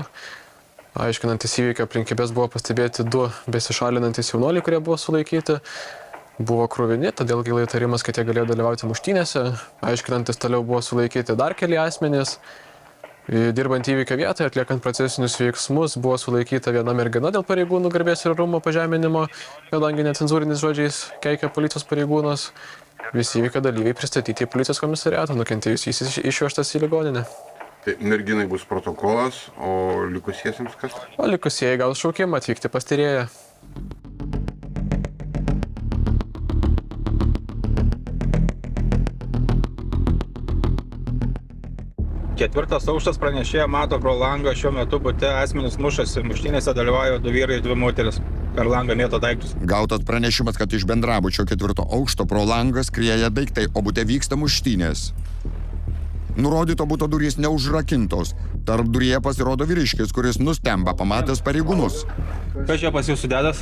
Aiškinantis įvykio aplinkybės buvo pastebėti 2 besišalinantis jaunuoliai, kurie buvo sulaikyti. Buvo kruvini, todėl gilai įtarimas, kad jie galėjo dalyvauti muštynėse. Aiškinantis toliau buvo sulaikyti dar keli asmenys. Dirbant įvykio vietoje, atliekant procesinius veiksmus, buvo sulaikyta viena mergina dėl pareigūnų garbės ir orumo pažeminimo, kadangi necenzūrinis žodžiais keikė policijos pareigūnas. Visi įvykio dalyviai pristatyti į policijos komisariatą, nukentėjusysis išvežtas į ligoninę. Tai merginai bus protokolas, o likusiesiems kas? O likusieji gaus šaukimą atvykti pas tyrėją. Ketvirtas aukštas pranešėja mato pro langą, šiuo metu bute asmenys mušasi. Muštynėse dalyvauja 2 vyrai ir 2 moteris. Per langą mėto daiktus. Gautas pranešimas, kad iš bendrabučio 4 aukšto pro langą skrieja daiktai, o bute vyksta muštynės. Nurodyto buto durys neužrakintos. Tarp duryje pasirodo vyriškis, kuris nustemba pamatęs pareigūnus. Kas čia pas jūsų dedas?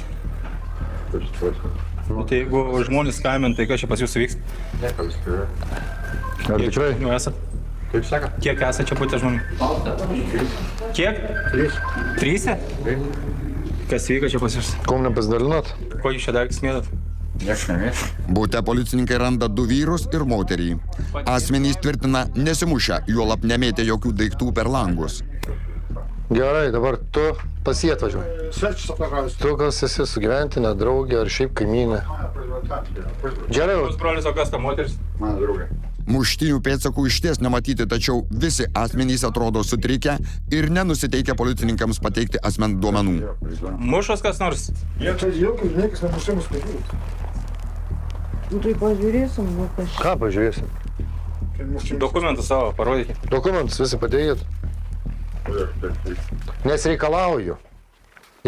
Tai jeigu žmonės skambina, tai kas čia pas jūsų vyks? Ar tikrai? Jau esat? Kaip seka? Kiek esat čia būtė žmonių? Kiek? 3? Kas vyko čia pas jūs? Kom nepasidalinot? Ko jūs čia daiktus mėtot? Bute policininkai randa 2 vyrus ir moterį. Asmenys tvirtina nesimušę, juolab nemėtė jokių daiktų per langus. Gerai, dabar tu pas jį atvažiuoji. Tu kas esi sugyventinė, draugė ar šiaip kaimynė? Gerai. Brolis, o kas ta moteris? Mano draugė. Muštinių pėdsakų išties nematyti, tačiau visi asmenys atrodo sutrikę ir nenusiteikę policininkams pateikti asmens duomenų. Mušas kas nors? Nu tai pažiūrėsim, nu kažkaip. Ką pažiūrėsim? Dokumentus savo parodykit. Dokumentus visi pateikit. Nes reikalauju.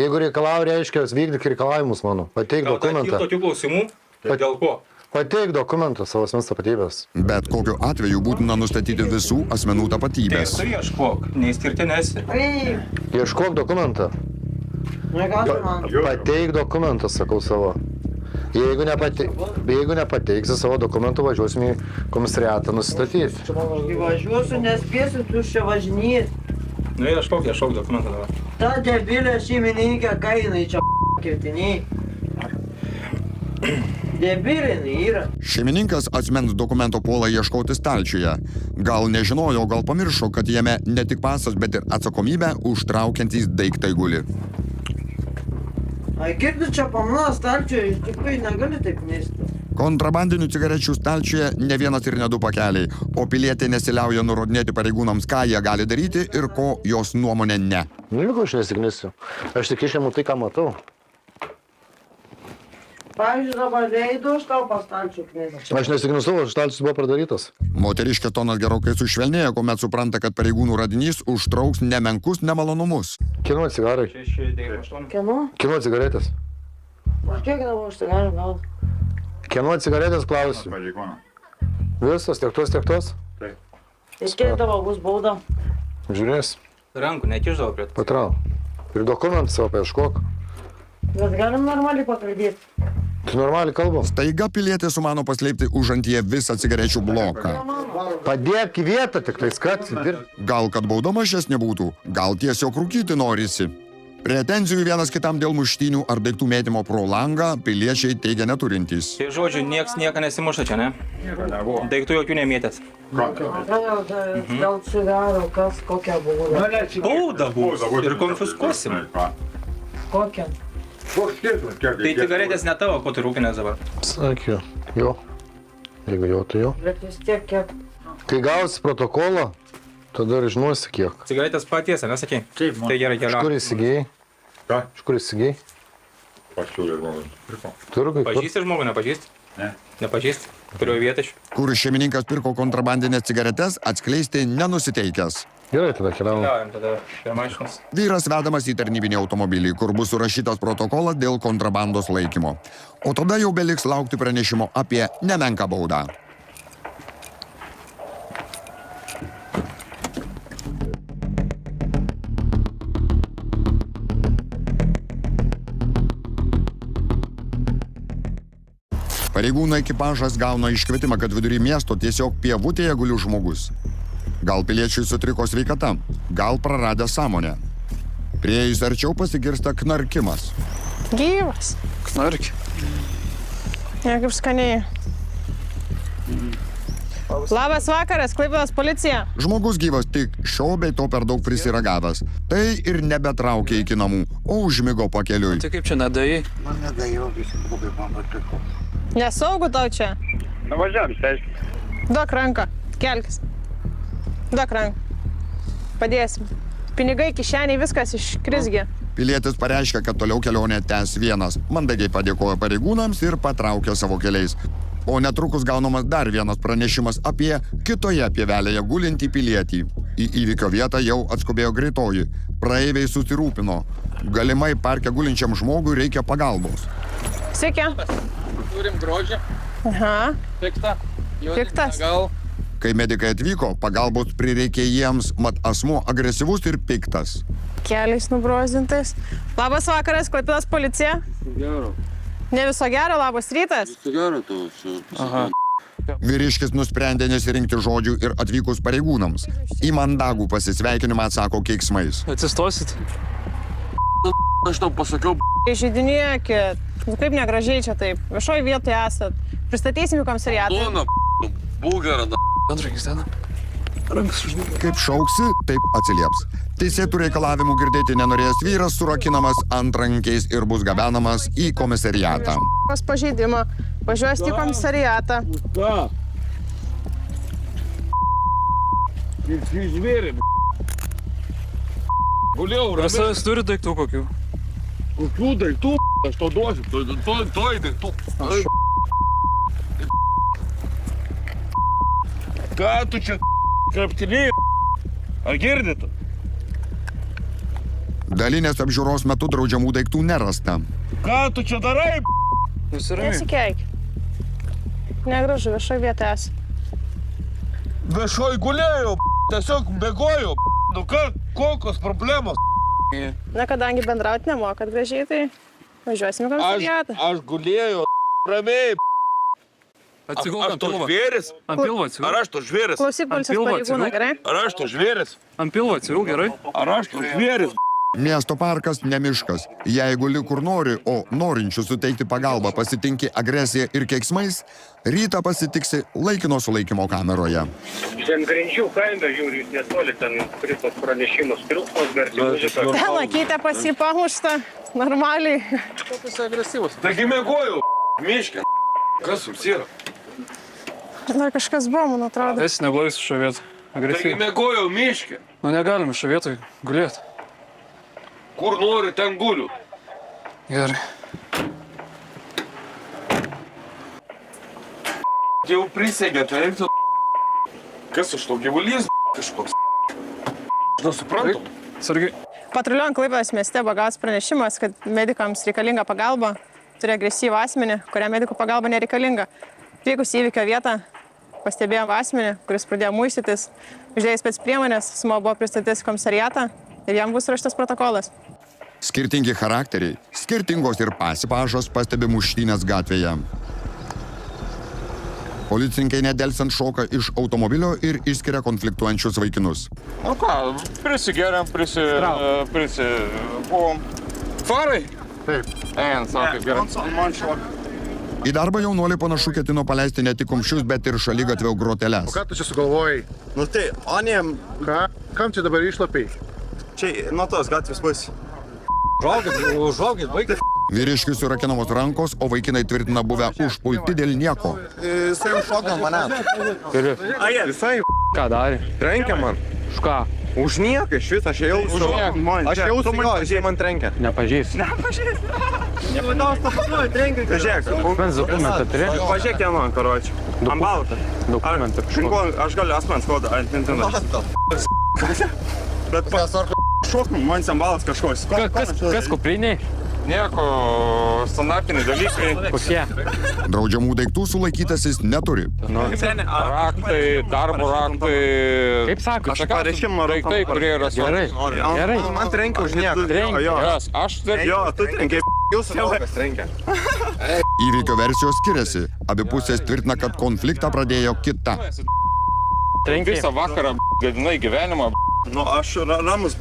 Jeigu reikalauju, reiškia, vykdyk reikalavimus mano. Pateik dokumentą. Gal tokių klausimų? Dėl ko? Pateik dokumentą savo asmens tapatybės. Bet kokiu atveju būtina nustatyti visų asmenų tapatybės. Tu ieškok, neįskirtinės. Ieškok dokumentą. Pateik dokumentą, sakau savo. Jeigu nepateiksi savo dokumentų, važiuosim į komisariatą nusistatyti. Važiuosiu, nespėsiu tu čia važinėti. Nu, ieškok dokumentą dabar. Ta debilė šeimininkė, ką jinai čia kirtiniai. Debilinai yra. Šeimininkas asmens dokumento puola ieškoti stalčiuje. Gal nežinojo, gal pamiršo, kad jame ne tik pasas, bet ir atsakomybę užtraukiantys daiktai guli. Ai, girdi čia po mano stalčiuje, iš tikrųjų negali taip nesti. Kontrabandinių cigarečių stalčiuje ne vienas ir ne 2 pakeliai, o pilietė nesiliauja nurodinėti pareigūnams, ką jie gali daryti ir ko jos nuomonė ne. Nieko aš nesiknisiu. Aš tik išimu tai, ką matau. Pavyzdžiui, dabar leidu už tau pastalčių knėsą. Aš nesiknisau, stalčius buvo pradarytas. Moteriškė tonas gerokai sušvelnėja, kuomet supranta, kad pareigūnų radinys užtrauks nemenkus nemalonumus. Kieno cigarai? Kieno cigaretės? Už kiek dabar už cigarų gauti? Kieno cigaretės klausiu? Visos, tiek tos? Taip. Ir kiek tavo bus bauda? Žiūrės. Rankų nekiždavo prie. Patrau. Ir dokumentų savo paieškok. Bet galim normaliai pakalbėti. Tu normaliai kalbam. Staiga pilietė sumano paslėpti užantyje visą cigarečių bloką. Padėk į vietą, tik tai skat. Gal kad bauda mažesnė būtų, gal tiesiog rūkyti norisi. Pretenzijų vienas kitam dėl muštynių ar daiktų mėtymo pro langą piliečiai teigia neturintys. Tai žodžiu, nieks nieko nesimuša čia, ne? Daiktų jokių nemėtės. Dėl cigarų, kas kokia bauda? Bauda bus ir konfiskuosim. Kokia? Tai cigaretės ne tavo, ko tu rūkinės dabar? Sakiau, jo. Jeigu jo, tai jo. Bet vis tiek kiek. Kai gausi protokolą, tada ir žinosi kiek. Cigaretės paties, nesakei? Taip, man. Tai gerai keliau. Iš kur įsigijai? Ką? Iš kur įsigijai? Pasiūlė žmogus. Turgui? Pažįsti žmogų, nepažįsti? Ne. Nepažįsti? Kurio vietą iš? Kur šeimininkas pirko kontrabandinės cigaretes, atskleisti nenusiteikęs. Gerai, tada keliaujam. Keliaujam tada prie mašinos. Vyras vedamas į tarnybinį automobilį, kur bus surašytas protokolas dėl kontrabandos laikymo. O tada jau beliks laukti pranešimo apie nemenką baudą. Pareigūnų ekipažas gauna iškvietimą, kad vidury miesto tiesiog pievutėje guli žmogus. Gal piliečiui sutriko sveikata, gal praradė sąmonę. Prieėjus arčiau pasigirsta knarkimas. Gyvas. Knarki. Ne, kaip skaniai. Labas vakaras, Klaipėdos policija. Žmogus gyvas tik šio bei to per daug prisiragavęs. Tai ir nebetraukė iki namų, o užmigo pakeliui. Tai kaip čia nedai? Man nedai, visi labai man patiko. Nesaugu tau čia. Nuvažiavam, išsiaiškinti. Duok ranką, kelkis. Duok ranką. Padėsim. Pinigai kišeniai, viskas iškrisgi. Pilietis pareiškia, kad toliau kelionę tęs vienas. Mandagiai padėkoja pareigūnams ir patraukia savo keliais. O netrukus gaunamas dar vienas pranešimas apie kitoje pievelėje gulintį pilietį. Į įvykio vietą jau atskubėjo greitoji. Praeiviai susirūpino. Galimai parke gulinčiam žmogui reikia pagalbos. Sveiki. Turim grožį. Aha. Pikta. Piktas. Gal. Kai medikai atvyko, pagalbos prireikė jiems, mat asmuo agresyvus ir piktas. Keliais nubrozdintais. Labas vakaras, Klaipėdos policija. Gero. Ne viso gero, labas rytas. Viso gero tau. Aha. Vyriškis nusprendė nesirinkti žodžių ir atvykus pareigūnams. Į mandagų pasisveikinimą atsako keiksmais. Atsistosit? aš tau pasakiau, Įžeidinėkit. Nu kaip negražiai čia taip. Viešoje vietoje esat. Pristatysim į komisariatą. Bulgarą, Antrakis ten. Kaip šauksi, taip atsilieps. Teisėtų reikalavimų girdėti nenorėjęs vyras surakinamas antrankiais ir bus gabenamas į komisariatą. Pas pažeidimą. Važiuosi į komisariatą. Žvėrė, Guliau, Ar jūs turi daiktų kokių? Kokių daiktų, aš to duosiu, toj daiktų. Ką tu čia kraptinėjai? Ar girdėt? Dalinės apžiūros metu draudžiamų daiktų nerasta. Ką tu čia darai? Nesikeik. Negražu, viešoje vietoje esi. Viešoj gulėjau, tiesiog bėgojau. Nu ką, kokios problemos? Na, kadangi bendrauti nemokat gražiai, tai važiuosime į komisariatą. Aš gulėjau, ramiai. Atsigulk ant pilvo. Žvėris? Ant pilvo atsigulk. Ar aš to žvėris? Klausyk policijos pareigūną, gerai? Ar aš to žvėris? Ant pilvo atsigulk, gerai? Ar aš to žvėris? Miesto parkas ne miškas. Jeigu lik kur nori, o norinčių suteikti pagalbą pasitinki agresiją ir keiksmais, rytą pasitiksi laikino sulaikymo kameroje. Žemgrindžių kaime žiūri, jūs netoli ten kritos pranešimus, triukšmas, garsiai muzika. Lakytė pas jį pamuštą, normaliai. Kokius agresyvus? Taigi mėgojau, miške. Kas jums yra? Dar kažkas buvo, man atrodo. Esi neblaivus iš šio vietą. Agresyviai. Taigi mėgojau miške. Nu negalim iš šio vietoj gulėti. Kur nori, ten guliu. Gerai. Jau prisegė, tai reiktų... Kas iš to gyvulys kažkoks? Aš nesuprantu. Sargiai. Patruliuojant Klaipėdos mieste buvo gautas pranešimas, kad medikams reikalinga pagalba, turi agresyvų asmenį, kuriam medikų pagalba nereikalinga. Atvykus į įvykio vietą, pastebėjom asmenį, kuris pradėjo muistytis, uždėjus spec priemonės, asmuo buvo pristatytas į komisariatą ir jam bus raštas protokolas. Skirtingi charakteriai, skirtingos ir pasipažos pastebi muštynės gatvėje. Policininkai nedelsant šoka iš automobilio ir išskiria konfliktuojančius vaikinus. Nu ką, prisigeriam, buvom. Farai? Taip. Einant, sako, kaip gerai. Man šoka. Į darbą jaunuoliai panašu ketino paleisti ne tik kumščius, bet ir šaligatvio groteles. O ką tu čia sugalvojai? Nu tai, o ne... Ką? Kam čia dabar išlapiai? Čia nuo tos gatvės bus. Užaugit, baigit. Vyriškiui surakinamos rankos, o vaikinai tvirtina buvę užpulti dėl nieko. Jisai užšoko mane. Visai Ką darė? Trenkė man. Už ką? Už nieką, iš vis, aš ėjau su... Aš ėjau su jo, jisai man trenkė. Nepažįsti. Nepadaus to pasnuoju, trenkė. Žiūrėk, Asmens dokumentą turi? Pažiūrėk ją man, karoči. Ant baltą. Dokumentą. Aš galiu asmens kodą, ant Bet šoknum, man sambalas kažkoks. Kas kupriniai? Nieko, standartiniai dalykai. Kokie? Draudžiamų daiktų sulaikytasis neturi. Raktai, darbo raktai. Kaip sako? Aš pareiškim noriu. Daiktai, kurie yra Gerai. Man trenkia už nieką. Aš dar... Jo, tu trenkia. Jūsų laukas trenkia. Įvykio versijos skiriasi. Abi pusės tvirtina, kad konfliktą pradėjo kita. Visą vakarą gadinai gyvenimą. Nu, aš ramus.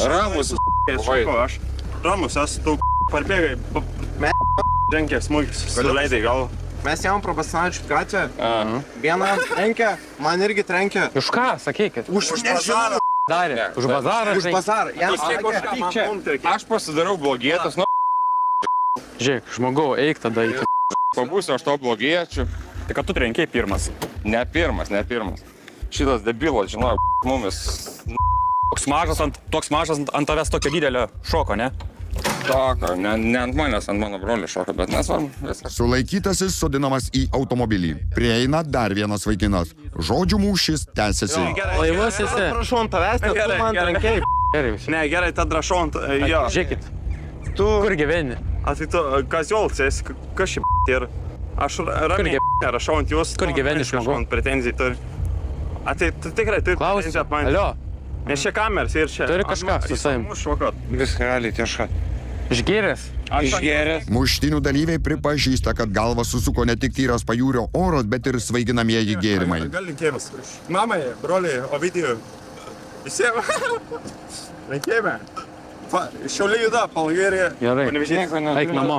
Ramus. Aš ramus, esu tu parbėgai. Trenkė smūgis, suleidai gal. Mes ėjom pro Basanavičių gatvę. Vieną trenkė, man irgi trenkė. Už ką, sakykit? Už bazarą. Darė. Už bazarą? Už bazarą. Aš pasidarau blogietas, nu... Žiūrėk, žmogau, eik tada į... Pabūsiu aš to blogiečiu. Tai kad tu trenkėjai pirmas. Ne pirmas. Šitas debilas, žinau, mumis. Toks mažas ant tavęs tokio didelio šoko, ne? Šoko, ne ant manęs, ant mano brolio šoko, bet nesvarbu. Sulaikytasis sodinamas į automobilį. Prieina dar vienas vaikinas. Žodžių mūšis tęsiasi. Laivas esi. Prašau ant tavęs, nes tu man trenkėjai. Gerai. Ne, gerai, tad rašau ant... Jo. Žiūrėkit. Tu... Kur gyveni? A tai tu Kaziolcas esi, kas šį ir... Aš ramiai rašau ant jūs. Kur gyveni žmogau? Man pretenzijai turi. A tai tikrai, tu klausi ap mane. Alio. Nes čia kameras ir čia. Turi kažką su savim. Viską realiai tieška. Išgėręs? Išgėręs. Muštynių dalyviai pripažįsta, kad galvą susuko ne tik tyras pajūrio oras, bet ir svaiginamieji gėrimai. Gal linkėjimas. Mamai, broliai, Ovidijui. Visiems. Linkėjime. Šiauliai juda, Palgirija. Gerai. Eik namo,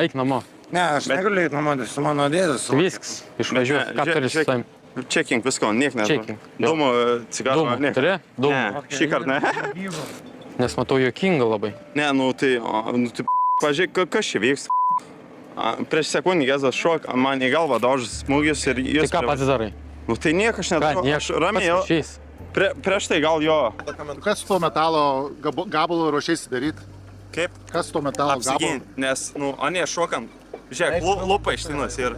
eik namo. Ne, aš negaliu eiti namo, su mano dėdės. Viskas, išvažiuok, ką turi su tavim? Čekink visko, niek net. Čekink. Dūmų, cigarų, Dūmų, niek. turi? Dūmų. Ne, šį kartą ne. Nes matau juokinga labai. Ne, tai, pažiūrėk, kas čia vyks. Prieš sekundį Gezas šok, man į galvą daužas smūgis ir jis... Tai ką pats darai? Tai niek aš nedarau, aš ramiai jau... Prieš tai gal jo... Kas su to metalo gabalu ruošiasi daryti? Kaip? Kas su to metalo gabalu? Apsiginti, nes, anie šokant, žiūrėk, lupa ištinas ir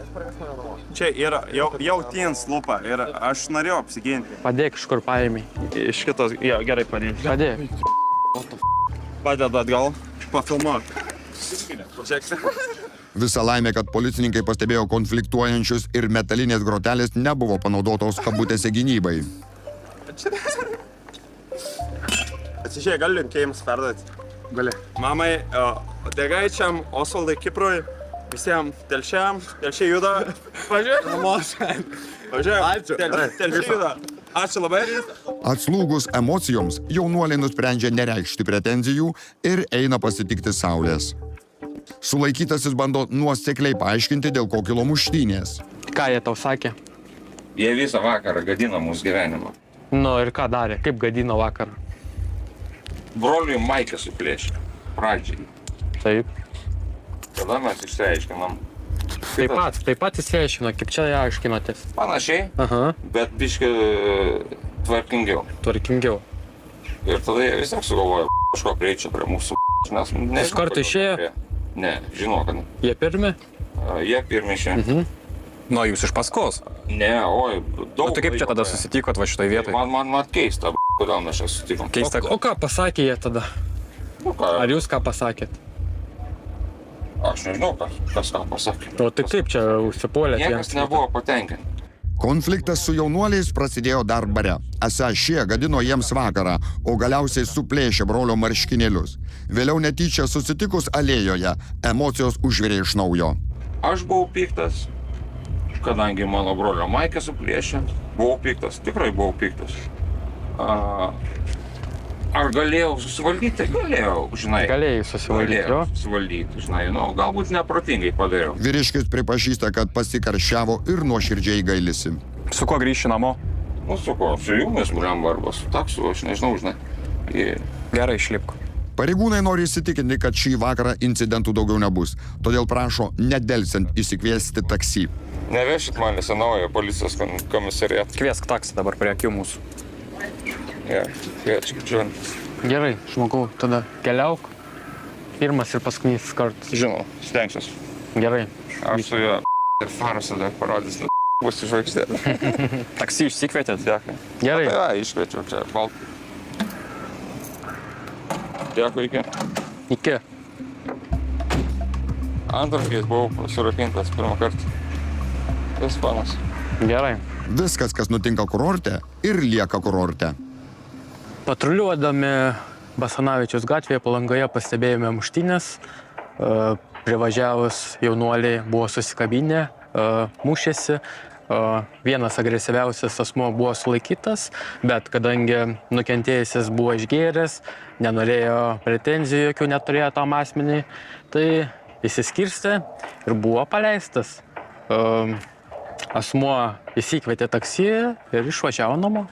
čia yra jau tins lupa ir aš norėjau apsiginti. Padėk, iš kur paėmei. Iš kitos, jo, gerai padėk. Padėk. Padeda atgal, pafilmuok. Visa laimė, kad policininkai pastebėjo konfliktuojančius ir metalinės grotelės nebuvo panaudotos kabutėse gynybai. Atsižiūrėk, gali linkėjimus perduoti? Gali. Mamai, Degaičiam, Osvaldai Kiprui, visiems telšiai juda. Važiuok. Namos. Važiuok. Telšiai juda. Ačiū labai. Atslūgus emocijoms, jaunuoliai nusprendžia nereikšti pretenzijų ir eina pasitikti Saulės. Sulaikytasis bando nuosekliai paaiškinti, dėl ko kilo muštynės. Ką jie tau sakė? Jie visą vakarą gadina mūsų gyvenimą. Nu ir ką darė? Kaip gadino vakarą? Broliui Maikę suplėšė. Pradžiai. Taip. Tada mes išsiaiškinam. Taip pat išsiaiškino, kaip čia aiškinotės. Panašiai, Aha. bet biškai tvarkingiau. Tvarkingiau. Ir tada jie vis tiek sugalvojo kažko prieičia prie mūsų. Iš karto išėjo? Ne, žinau, kad... Jie pirmi? Jie pirmi išėjo. Nu, jūs iš paskos? Ne, oi, daug... O tai kaip čia tada susitikot va šitoj vietoj? Man keista, kodėl mes čia susitikom. Keista. O ką pasakė jie tada? Ar jūs ką pasakėt? Aš nežinau, kas ką pasakė. O tai kaip čia užsipuolėt? Niekas nebuvo patenkinti. Konfliktas su jaunuoliais prasidėjo dar bare. Esą šie gadino jiems vakarą, o galiausiai suplėšė brolio marškinėlius. Vėliau netyčia susitikus alėjoje, emocijos užvirė iš naujo. Aš buvau piktas, kadangi mano brolio Maikę suplėšė. Buvau piktas, tikrai buvau piktas. Ar galėjau susivaldyti? Galėjau, žinai. Galėjai susivaldyti, jo? Susivaldyti, žinai, galbūt neprotingai padariau. Vyriškis pripažįsta, kad pasikarščiavo ir nuoširdžiai gailisi. Su kuo grįši namo? Nu, su kuo? Su jumis, blemba, arba su taksu, aš nežinau, žinai. Gerai, išlipk. Pareigūnai nori įsitikinti, kad šį vakarą incidentų daugiau nebus, todėl prašo nedelsiant įsikviesti taksi. Nevešit man į senaują policijos komisariatą. Kviesk taksį dabar prie akių mūsų. Kviečiu, Džon. Gerai, žmogau, tada keliauk. Pirmas ir paskutinis kartas. Žinau, stengsiuosi. Gerai. Aš su juo ir farose dar parodys, bus žvaigždė. Taksi išsikvietėt? Dėkui. Gerai. Tai iškviečiau čia, baltų. Dėkui, iki. Iki. Antarkiais buvau surapintas pirmą kartą. Ispanas. Gerai. Viskas, kas nutinka kurorte, ir lieka kurorte. Patruliuodami Basanavičiaus gatvėje Palangoje pastebėjome muštynės. Privažiavus jaunuoliai buvo susikabinę, mušėsi. Vienas agresyviausias asmuo buvo sulaikytas, bet kadangi nukentėjusis buvo išgėręs, nenorėjo pretenzijų jokių, neturėjo tam asmeniui, tai išsiskirstė ir buvo paleistas. Asmuo įsikvietė taksi ir išvažiavo namo.